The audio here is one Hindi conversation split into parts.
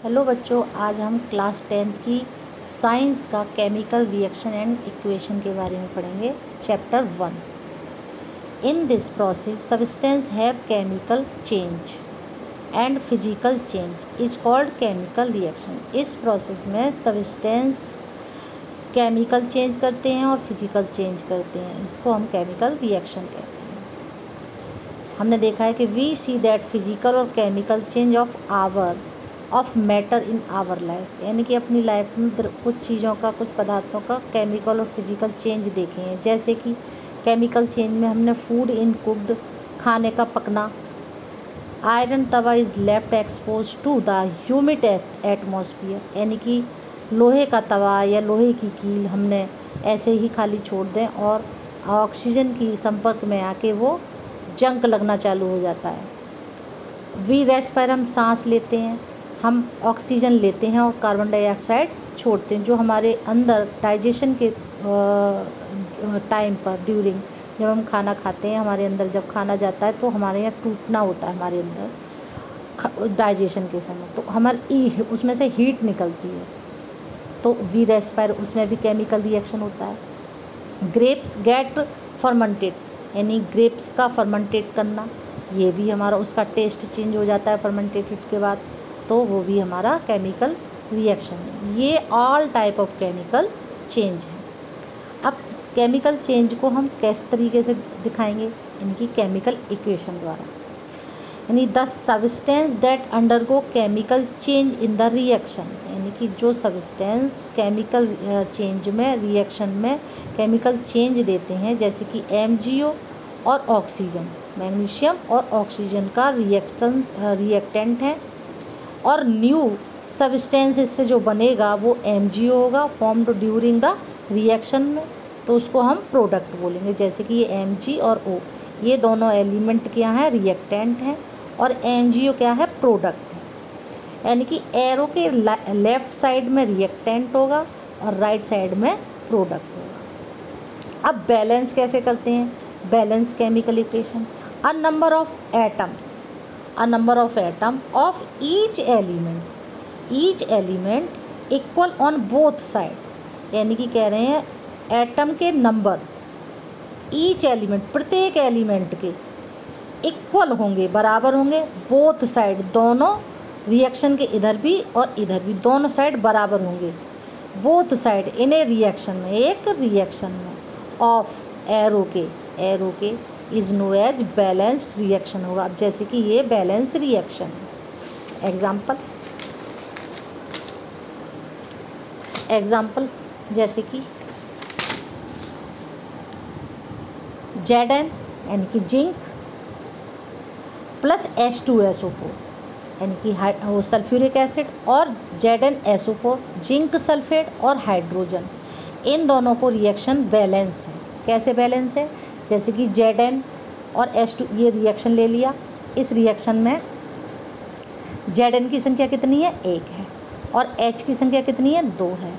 हेलो बच्चों, आज हम क्लास 10th की साइंस का केमिकल रिएक्शन एंड इक्वेशन के बारे में पढ़ेंगे। Chapter 1। In this process substance have chemical change and physical change is called chemical reaction. इस प्रोसेस में सब्सटेंस केमिकल चेंज करते हैं और फिजिकल चेंज करते हैं, इसको हम केमिकल रिएक्शन कहते हैं। हमने देखा है कि वी सी दैट फिजिकल और chemical change of matter in our life, यानी कि अपनी लाइफ में कुछ चीज़ों का, कुछ पदार्थों का केमिकल और फिजिकल चेंज देखे हैं। जैसे कि केमिकल चेंज में हमने फूड इन कुक्ड, खाने का पकना। Iron tawa is left expose to the humid atmosphere, यानी कि लोहे का तवा या लोहे की कील हमने ऐसे ही खाली छोड़ दें और ऑक्सीजन की संपर्क में आके वो जंक लगना चालू हो जाता है। वी रेस्पायर, हम सांस लेते हैं, हम ऑक्सीजन लेते हैं और कार्बन डाइऑक्साइड छोड़ते हैं, जो हमारे अंदर डाइजेशन के टाइम पर, ड्यूरिंग जब हम खाना खाते हैं, हमारे अंदर जब खाना जाता है तो हमारे यहाँ टूटना होता है हमारे अंदर डाइजेशन के समय, तो हमारी उसमें से हीट निकलती है, तो वी रेस्पायर, उसमें भी केमिकल रिएक्शन होता है। ग्रेप्स गेट फर्मेंटेड, यानी ग्रेप्स का फर्मेंटेट करना, ये भी हमारा, उसका टेस्ट चेंज हो जाता है फर्मेंटेटेड के बाद, तो वो भी हमारा केमिकल रिएक्शन है। ये all type of chemical change है। अब केमिकल चेंज को हम किस तरीके से दिखाएंगे, इनकी केमिकल इक्वेशन द्वारा, यानी the substance that undergo chemical change in the reaction, यानी कि जो सब्सटेंस केमिकल चेंज में, रिएक्शन में केमिकल चेंज देते हैं, जैसे कि MgO और ऑक्सीजन, मैग्नीशियम और ऑक्सीजन का रिएक्टेंट है, और न्यू सब्सटेंस इससे जो बनेगा वो MgO होगा, फॉर्म्ड ड्यूरिंग द रिएक्शन में, तो उसको हम प्रोडक्ट बोलेंगे। जैसे कि ये Mg और O, ये दोनों एलिमेंट क्या हैं, रिएक्टेंट हैं, और MgO क्या है, प्रोडक्ट है। यानी कि एरो के लेफ्ट साइड में रिएक्टेंट होगा और राइट साइड में प्रोडक्ट होगा। अब बैलेंस कैसे करते हैं, balance chemical equation, a number of atom of each element equal on both side, यानी कि कह रहे हैं एटम के नंबर ईच एलिमेंट, प्रत्येक एलिमेंट के इक्वल होंगे, बराबर होंगे, बोथ साइड, दोनों रिएक्शन के इधर भी और इधर भी, दोनों साइड बराबर होंगे, both side in a reaction में, एक रिएक्शन में, ऑफ एरो के is known as balanced reaction होगा। अब जैसे कि ये बैलेंस रिएक्शन है। एग्जाम्पल जैसे कि Zn, यानी कि जिंक प्लस H2SO4, यानी कि वो सल्फ्यूरिक एसिड, और ZnSO4, जिंक सल्फेट और हाइड्रोजन, इन दोनों को रिएक्शन बैलेंस है। कैसे बैलेंस है, जैसे कि Zn और H2, ये रिएक्शन ले लिया, इस रिएक्शन में Zn की संख्या कितनी है, 1 है, और H की संख्या कितनी है, 2 है,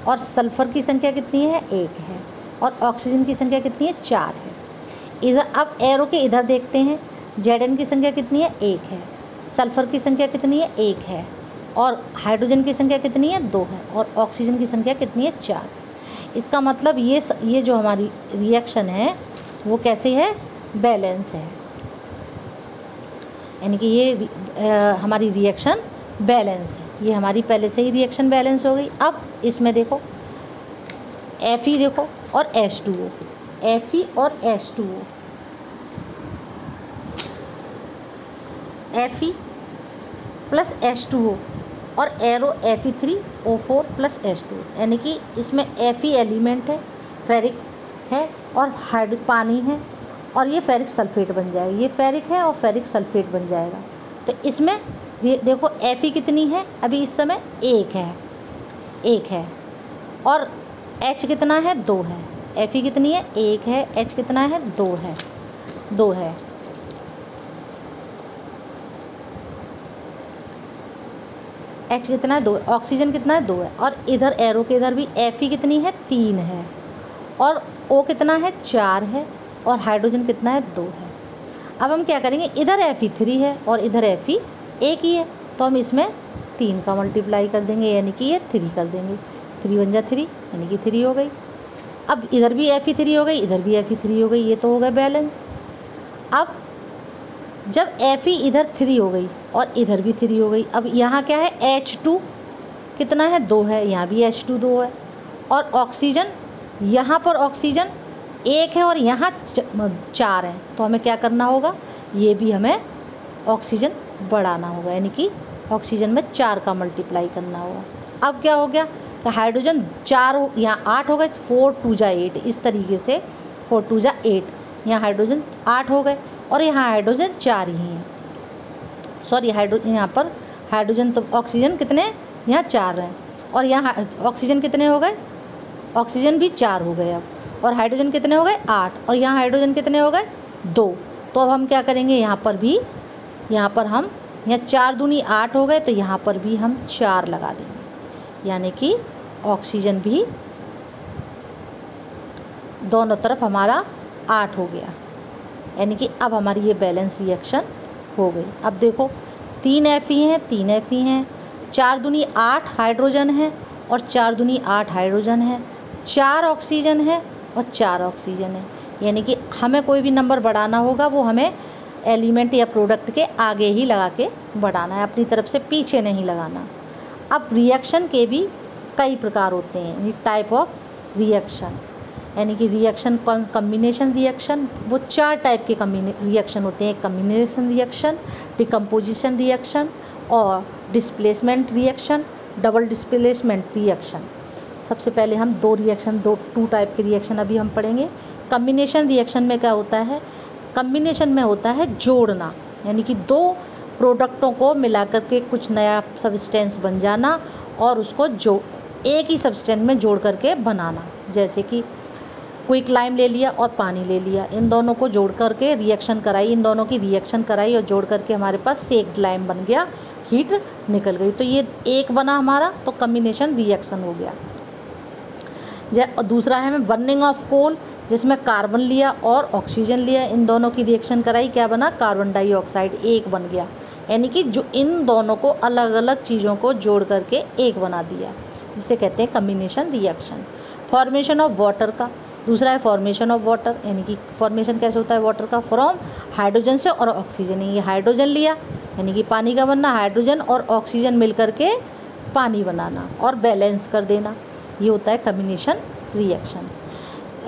और सल्फ़र की संख्या कितनी है, 1 है, और ऑक्सीजन की संख्या कितनी है, 4 है। इधर अब एरो के इधर देखते हैं, Zn की संख्या कितनी है, 1 है, सल्फ़र की संख्या कितनी है, 1 है, और हाइड्रोजन की संख्या कितनी है, 2 है, और ऑक्सीजन की संख्या कितनी है, 4। इसका मतलब ये जो हमारी रिएक्शन है वो कैसे है, बैलेंस है, यानी कि ये हमारी रिएक्शन बैलेंस है। ये हमारी पहले से ही रिएक्शन बैलेंस हो गई। अब इसमें देखो Fe देखो और H2O, Fe और H2O, Fe प्लस H2O और एरो Fe3O4 प्लस H2O, यानी कि इसमें Fe एलिमेंट है, फेरिक है, और पानी है, और ये फेरिक सल्फेट बन जाएगा, ये फेरिक है और फेरिक सल्फेट बन जाएगा। तो इसमें देखो Fe कितनी है, अभी इस समय 1 है, और H कितना है, 2 है। Fe कितनी है, 1 है, H कितना है, 2 है। H कितना है, 2, ऑक्सीजन कितना है, 2 है, और इधर एरो के इधर भी Fe कितनी है, 3 है, और O कितना है, 4 है, और हाइड्रोजन कितना है, 2 है। अब हम क्या करेंगे, इधर Fe3 है और इधर Fe 1 ही है, तो हम इसमें 3 का मल्टीप्लाई कर देंगे यानी कि ये 3 कर देंगे, 3 × 3 यानी कि 3 हो गई। अब इधर भी Fe3 हो गई, इधर भी Fe3 हो गई, ये तो हो गया बैलेंस। अब जब Fe इधर 3 हो गई और इधर भी 3 हो गई, अब यहाँ क्या है H2 कितना है 2 है, यहाँ भी H2 2 है, और ऑक्सीजन यहाँ पर ऑक्सीजन 1 है और यहाँ 4 है, तो हमें क्या करना होगा, ये भी हमें ऑक्सीजन बढ़ाना होगा, यानी कि ऑक्सीजन में 4 का मल्टीप्लाई करना होगा। अब क्या हो गया, तो हाइड्रोजन 4 यहाँ 8 हो गए, 4 2 जा 8, इस तरीके से 4 2 जा 8, यहाँ हाइड्रोजन 8 हो गए और यहाँ हाइड्रोजन 4 ही हैं, सॉरी यहाँ पर हाइड्रोजन तो ऑक्सीजन कितने यहाँ 4 हैं और यहाँ ऑक्सीजन कितने हो गए, ऑक्सीजन भी 4 हो गए अब, और हाइड्रोजन कितने हो गए 8, और यहाँ हाइड्रोजन कितने हो गए 2। तो अब हम क्या करेंगे, यहाँ पर हम यहाँ 4 दूनी 8 हो गए, तो यहाँ पर भी हम 4 लगा देंगे, यानी कि ऑक्सीजन भी दोनों तरफ हमारा 8 हो गया, यानी कि अब हमारी ये बैलेंस रिएक्शन हो गई। अब देखो 3 Fe हैं, 3 Fe हैं, 4 दूनी 8 हाइड्रोजन है और 4 दूनी 8 हाइड्रोजन है, 4 ऑक्सीजन है और 4 ऑक्सीजन है, यानी कि हमें कोई भी नंबर बढ़ाना होगा वो हमें एलिमेंट या प्रोडक्ट के आगे ही लगा के बढ़ाना है, अपनी तरफ से पीछे नहीं लगाना। अब रिएक्शन के भी कई प्रकार होते हैं, टाइप ऑफ रिएक्शन, यानी कि रिएक्शन कम्बिनेशन रिएक्शन, वो 4 टाइप के रिएक्शन होते हैं, कम्बिनेशन रिएक्शन, डिकम्पोजिशन रिएक्शन और displacement reaction, double displacement reaction. सबसे पहले हम टू टाइप के रिएक्शन अभी हम पढ़ेंगे। कम्बिनेशन रिएक्शन में क्या होता है, कम्बिनेशन में होता है जोड़ना, यानी कि 2 प्रोडक्टों को मिला करके कुछ नया सब्सटेंस बन जाना और उसको एक ही सब्सटेंस में जोड़ करके बनाना। जैसे कि क्विकलाइम ले लिया और पानी ले लिया, इन दोनों को जोड़ करके रिएक्शन कराई, इन दोनों की रिएक्शन कराई और जोड़ करके हमारे पास सेक्ड लाइम बन गया, हीट निकल गई, तो ये एक बना हमारा, तो कम्बिनेशन रिएक्शन हो गया। दूसरा है हमें बर्निंग ऑफ कोल, जिसमें कार्बन लिया और ऑक्सीजन लिया, इन दोनों की रिएक्शन कराई, क्या बना, कार्बन डाइऑक्साइड एक बन गया, यानी कि जो इन दोनों को अलग अलग चीज़ों को जोड़ करके एक बना दिया, जिसे कहते हैं combination reaction. Formation of water का दूसरा है फॉर्मेशन ऑफ वाटर, यानी कि फॉर्मेशन कैसे होता है वाटर का, फ्रॉम हाइड्रोजन से और ऑक्सीजन, ये हाइड्रोजन लिया यानी कि पानी का बनना, हाइड्रोजन और ऑक्सीजन मिल करके पानी बनाना और बैलेंस कर देना, ये होता है कम्बिनेशन रिएक्शन।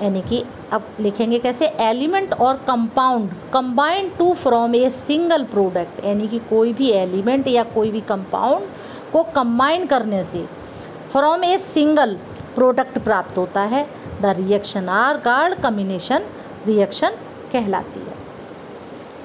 यानी कि अब लिखेंगे कैसे, एलिमेंट और compound combine to from a single product, यानी कि कोई भी एलिमेंट या कोई भी कंपाउंड को कंबाइन करने से फ्रॉम ए सिंगल प्रोडक्ट प्राप्त होता है, the reaction are called combination reaction कहलाती है।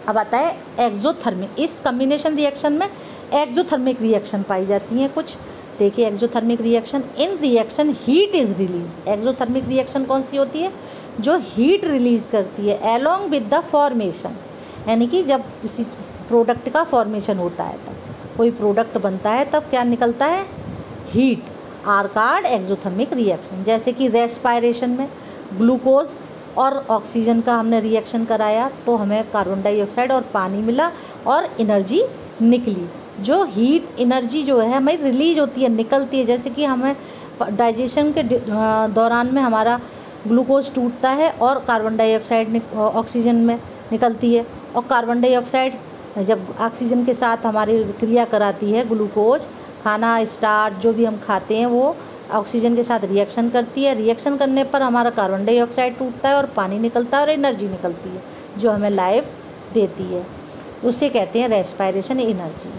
अब आता है एक्सोथर्मिक, इस कम्बिनेशन रिएक्शन में एक्सोथर्मिक रिएक्शन पाई जाती हैं कुछ। देखिए exothermic reaction, in reaction heat is release. Exothermic reaction कौन सी होती है, जो हीट रिलीज़ करती है एलोंग विद द फॉर्मेशन, यानी कि जब किसी प्रोडक्ट का फॉर्मेशन होता है, तब कोई प्रोडक्ट बनता है तब क्या निकलता है, heat, are called exothermic reaction. जैसे कि रेस्पायरेशन में ग्लूकोज और ऑक्सीजन का हमने रिएक्शन कराया तो हमें कार्बन डाइऑक्साइड और पानी मिला और एनर्जी निकली। जो हीट एनर्जी जो है हमें रिलीज होती है, निकलती है, जैसे कि हमें डाइजेशन के दौरान में हमारा ग्लूकोज टूटता है और कार्बन डाइऑक्साइड ऑक्सीजन में निकलती है, और कार्बन डाइऑक्साइड जब ऑक्सीजन के साथ हमारी क्रिया कराती है, ग्लूकोज खाना स्टार्च जो भी हम खाते हैं वो ऑक्सीजन के साथ रिएक्शन करती है, रिएक्शन करने पर हमारा कार्बन डाइऑक्साइड टूटता है और पानी निकलता है और एनर्जी निकलती है जो हमें लाइफ देती है, उसे कहते हैं रेस्पायरेशन एनर्जी।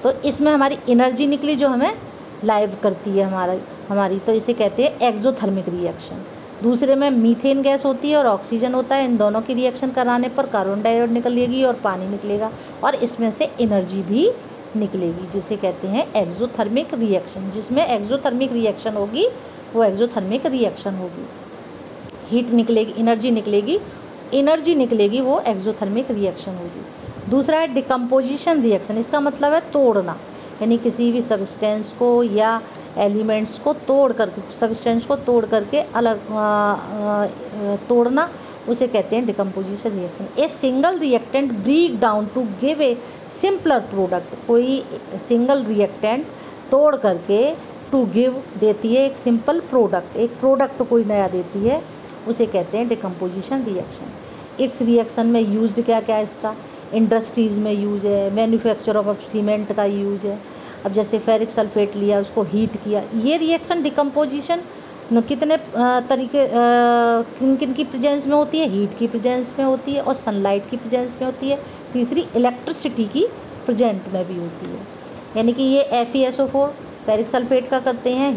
तो इसमें हमारी एनर्जी निकली जो हमें लाइव करती है हमारी, तो इसे कहते हैं एक्सोथर्मिक रिएक्शन। दूसरे में मीथेन गैस होती है और ऑक्सीजन होता है, इन दोनों की रिएक्शन कराने पर कार्बन डाइऑक्साइड निकलेगी और पानी निकलेगा और इसमें से एनर्जी भी निकलेगी, जिसे कहते हैं एक्सोथर्मिक रिएक्शन। जिसमें एक्सोथर्मिक रिएक्शन होगी वो एक्सोथर्मिक रिएक्शन होगी, हीट निकलेगी, एनर्जी निकलेगी, वो एक्सोथर्मिक रिएक्शन होगी। दूसरा है डिकम्पोजिशन रिएक्शन, इसका मतलब है तोड़ना, यानी किसी भी सब्सटेंस को या एलिमेंट्स को सब्सटेंस को तोड़ करके अलग तोड़ना, उसे कहते हैं decomposition reaction. A single reactant break down to give a simpler product, कोई सिंगल रिएक्टेंट तोड़ करके टू गिव देती है एक सिंपल प्रोडक्ट, एक प्रोडक्ट कोई नया देती है, उसे कहते हैं डिकम्पोजिशन रिएक्शन। इट्स रिएक्शन में यूज्ड क्या क्या है इसका, इंडस्ट्रीज़ में यूज है, मैन्युफैक्चर ऑफ सीमेंट का यूज है। अब जैसे फेरिक सल्फेट लिया, उसको हीट किया, ये रिएक्शन डिकम्पोजिशन कितने तरीके किन किन की प्रेजेंस में होती है, हीट की प्रेजेंस में होती है और सनलाइट की प्रेजेंस में होती है, तीसरी इलेक्ट्रिसिटी की प्रेजेंट में भी होती है। यानी कि ये FeSO4 फेरिक सल्फेट का करते हैं,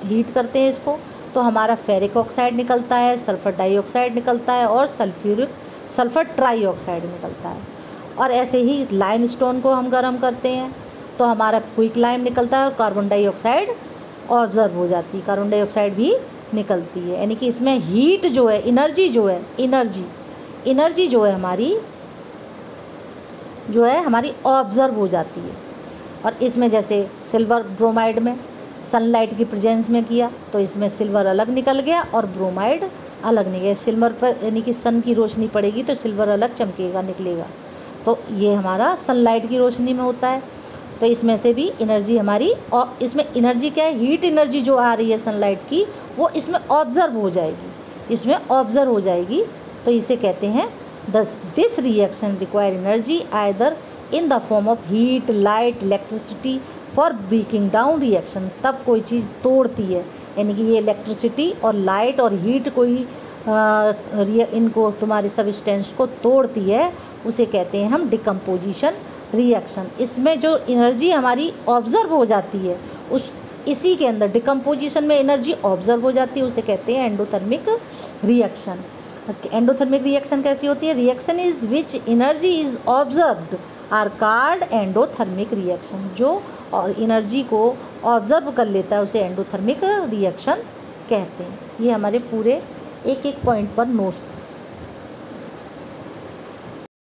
हीट करते हैं इसको, तो हमारा फेरिक ऑक्साइड निकलता है, सल्फर डाइऑक्साइड निकलता है और सल्फर ट्राईऑक्साइड निकलता है। और ऐसे ही लाइमस्टोन को हम गर्म करते हैं तो हमारा क्विक लाइम निकलता है और कार्बन डाइऑक्साइड ऑब्जर्व हो जाती है, कार्बन डाइऑक्साइड भी निकलती है। यानी कि इसमें हीट जो है, एनर्जी जो है, एनर्जी जो है हमारी ऑब्जर्व हो जाती है। और इसमें जैसे सिल्वर ब्रोमाइड में सनलाइट की प्रेजेंस में किया तो इसमें सिल्वर अलग निकल गया और ब्रोमाइड अलग निकले। सिल्वर पर यानी कि सन की रोशनी पड़ेगी तो सिल्वर अलग चमकेगा, निकलेगा, तो ये हमारा सनलाइट की रोशनी में होता है। तो इसमें से भी एनर्जी हमारी, और इसमें एनर्जी क्या है, हीट एनर्जी जो आ रही है सनलाइट की, वो इसमें ऑब्जर्व हो जाएगी, तो इसे कहते हैं this reaction require energy either in the form of heat, light, electricity for breaking down reaction. तब कोई चीज़ तोड़ती है, यानी कि ये इलेक्ट्रिसिटी और लाइट और हीट कोई इनको तुम्हारे सब्सटेंस को तोड़ती है, उसे कहते हैं हम डिकम्पोजिशन रिएक्शन। इसमें जो एनर्जी हमारी ऑब्जर्व हो जाती है, इसी के अंदर डिकम्पोजिशन में एनर्जी ऑब्जर्व हो जाती है, उसे कहते हैं एंडोथर्मिक रिएक्शन। एंडोथर्मिक रिएक्शन कैसी होती है, reaction is which energy is absorbed are called endothermic reaction. जो एनर्जी को ऑब्जर्व कर लेता है उसे एंडोथर्मिक रिएक्शन कहते हैं। ये हमारे पूरे एक एक पॉइंट पर नोट्स